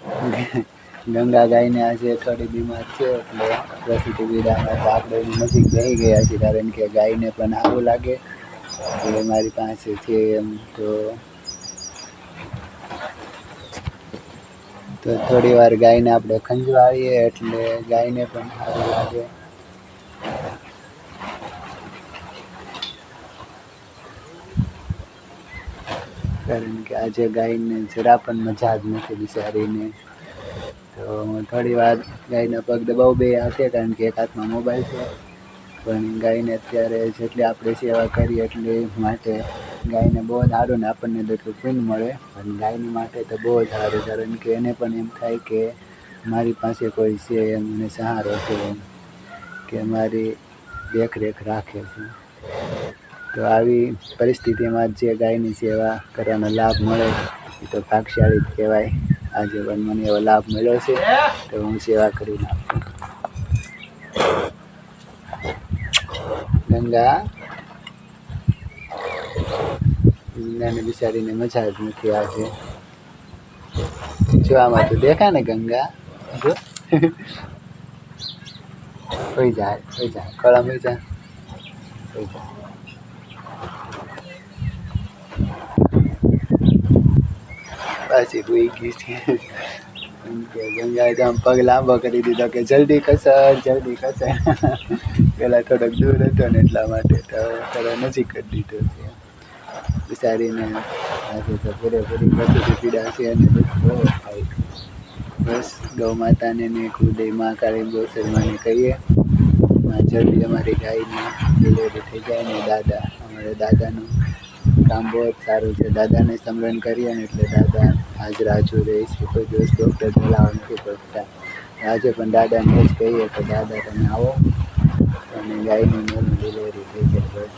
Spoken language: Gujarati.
ગંગા ગાયને આજે થોડી બીમાર છે એટલે પ્રસૂતિ વિદામાં તો આપણે એની નજીક બેસી ગયા છીએ, કારણ કે ગાયને પણ સારું લાગે એટલે મારી પાસે છે એમ તો થોડી વાર ગાયને આપણે ખંજવાળીએ એટલે ગાયને પણ સારું લાગે. કારણ કે આજે ગાયને જરા પણ મજા જ નથી બિચારીને. તો હું થોડી વાર ગાયના પગ દબાવું બે હાથે, કારણ કે એક હાથમાં મોબાઈલ છે. પણ ગાયને અત્યારે જેટલી આપણે સેવા કરીએ એટલી માટે ગાયને બહુ જ સારું ને આપણને એટલું પુણ્ય મળે. પણ ગાયની માટે તો બહુ જ સારું, કારણ કે એને પણ એમ થાય કે મારી પાસે કોઈ છે એમ, મને સહારો છે એમ, કે મારી દેખરેખ રાખે છે. તો આવી પરિસ્થિતિમાં જે ગાયની સેવા કરવાનો લાભ મળે એ તો ભાગ્યશાળી જ કહેવાય. આજે પણ મને એવો લાભ મળ્યો છે તો હું સેવા કરી નાખું. ગંગા ગંગાને બિચારીને મજા જ નથી આજે. જો આમાં તો દેખા ને ગંગા જો હોઈ જાય કળમ હોઈ જાય. પાછી હોઈ ગઈ છે. ગંગાએ તો આમ પગ લાંબો કરી દીધો કે જલ્દી ખસર. પેલા થોડોક દૂર હતો ને એટલા માટે તો થોડો નજીક કરી દીધો છે. બિચારીને આજે તો પૂરેપૂરી પ્રસૂતિ પીડા છે અને દુઃખ બહુ થાય. બસ ગૌ માતાને ને કુળદેવી મહાકાળી ગૌ શર્માને કહીએ જલ્દી અમારી ગાયની ડિલિવરી થઈ જાય ને અમારા દાદાનું કામ બહુ જ સારું છે. દાદાને સ્મરણ કરીએ ને એટલે દાદા હાજર રહે છે. કોઈ દિવસ ડૉક્ટર બોલાવવા નથી પડતા. આજે પણ દાદાને જ કહીએ તો દાદા તમે આવો અને ગાયની નોર્મલ ડિલિવરી થઈ જાય. બસ